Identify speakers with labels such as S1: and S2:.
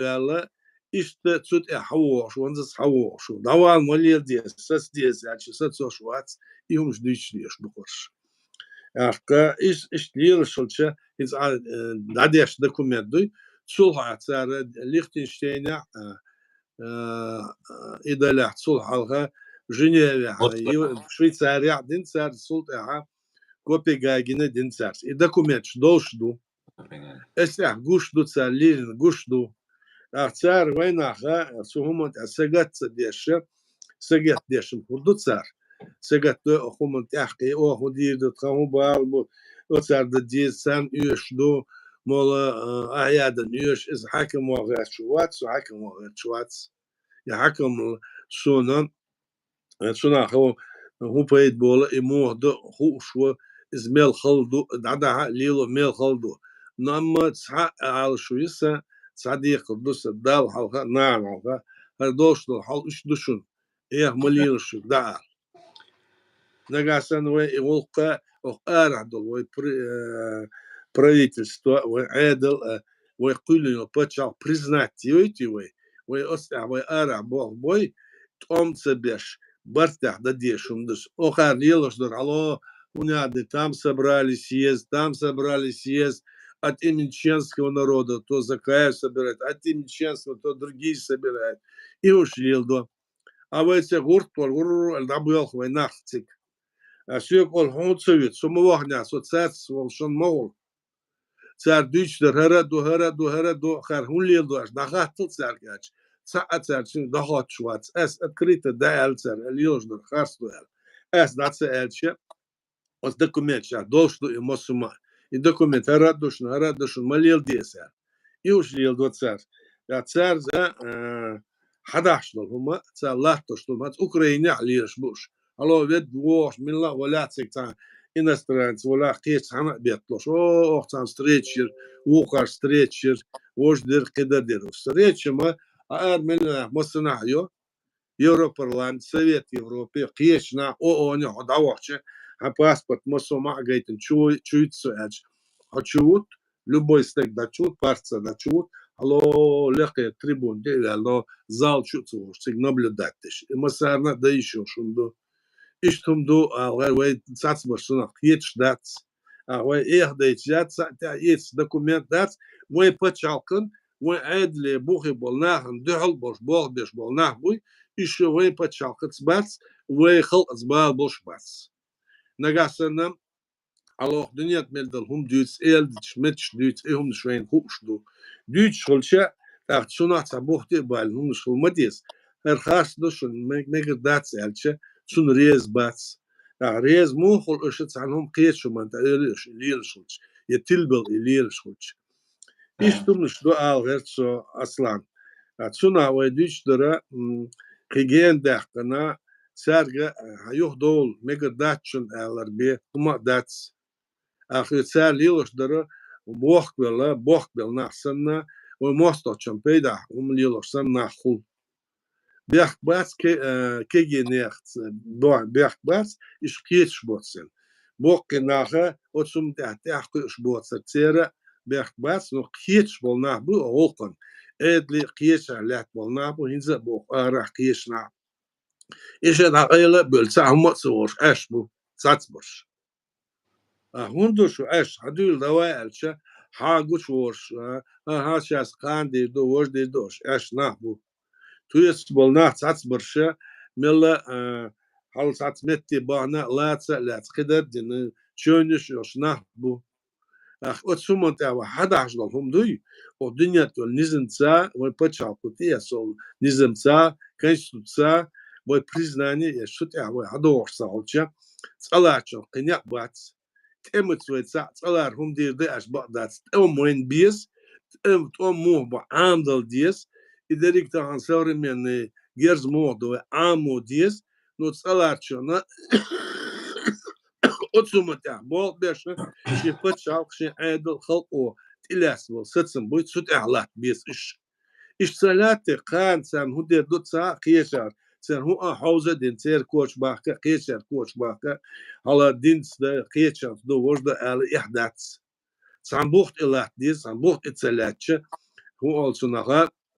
S1: Bella işte tut hawoş wanzes hawoş daval molil diye ses diye yani ses so schwarz ihums düçlüyor bu kurş Arka iş liel şulça iz dadiş dokumentu sul hatsar Liechtenstein'e idalah sul halga Женеве Швейцария динцар султаha Kopenhagen'e dinçer dokument doşdu esya guşdu çarlin guşdu Ахцар войнаха сухумот сагат дешэ сагат дешэм хурдуцар сагат хумот ахки о худирд тхаму балбу оцар да дисан юшду мола аядан юш из хакем вагачват су хакем вагачват я хакем сунан суна ху пейт бола и мохду ху шо из мел халду дада лило мел халду намма ца ал шуиса صديق دوس دال حلقة نعم حلقة هردوش دل حل إيش دوشون إيه مليون شو دال نجاسن ويقولك أراد دل правительство وعادل ويقول له بتشال признать يوتي ويأستع ويأرع بوي توم سبيش برتاح دديشون دس آخر يلوش در الله ونادي там собрались съезд от имени народа, то Закаев собирает, от имени членского, то другие собирают. И ушли до. А в этих набыл нахтик. А все кол хонцевит, сумовахня, соцец, волшон могул. Царь дючдер, хераду, хархун лил до, аж нахатл царь гач. Царь дахат швац, эс открыто да эльцер, эльёждер, харстуэл. Эс даце эльче, от документ, должду и мосума. И документ радушн молил деся. И ушли до царь. А царь за хадашнул хума, царь лахто что мат Украине лишь буш. Алло вет вош милла валяцик та иностранец вала хтец хана бетлош. Ох там встречер, ухар встречер, вош дер кедер. Встреча ма армена моснаё Европарламент, Совет Европы, кешна ООН хадаваче. А паспорт мосома гейтен чуется эч. А чут любой стек дачут, парца дачут. Алло легкая трибун, алло зал чуется, стек наблюдать. И масарна да еще шумду. И штумду, а вы цацмаршина кьеч дац. А вы их дайчат, есть документ дац. Вы почалкан, вы айдли бухи болнахан, дехал бош бог беш болнах буй. Еще вы почалкан сбац, вы хал сбал бош бац. Nagasana, alors dunyat meldal hum Duits schmitsch Duits hum schwein hupschdu. Duits scholcha, ach sunat sabochte bal hum schol madis. Khas do schon meger dats elche sun rez bats. Rez mukhol ushts anhum qiyet shuman ta lir scholch. Yetilbel lir scholch. Ishtum shdo al gertso aslan. Suna wa Duits dora qigen daqna Serge hayuh dol meger datchun LRB kuma dats akhir ser liloşları bohbel nahsanna o mostochun peyda liloşsan nahul bechbats ke genecht bechbats is kietschbotsen bokke nache otsum da schbotser tsere bechbats no kietschbol nach bu holken edli kietsa lat bol nach bu hinze bo ara kietschna İşe nakayla bölse hammat soğur eş bu saçmış. Hundu şu eş hadül dava elçe ha güç vur ha şas kan dirdo vur dirdo eş nah bu. Tuyes bol nah saçmış milla hal saçmetti bana lat kadar din çönüş yoş nah bu. Otsumont ava hadaşdal humduy o dünya tol nizmsa ve paçalkuti sol nizmsa konstitutsiya Мой признание, что я адорса, олча, цалачо, коняк бац, темыцвайца, цалар хум дирды аш бадац, моин биес, мух амдал диес, и директор современный герз модовый аму диес, но цалачо на отсуматя, бол беша, шипа чалкши айдл халко, тилясвал, сыцем будет сут ахлат биес иш. Иш цаляте кан сам худер дуца кешар. Sen hu hauza din ser koç bahka qeçer koç bahka hala din de qeçer do vojda al ihdats san bucht elat dis san bucht etselatche hu also naha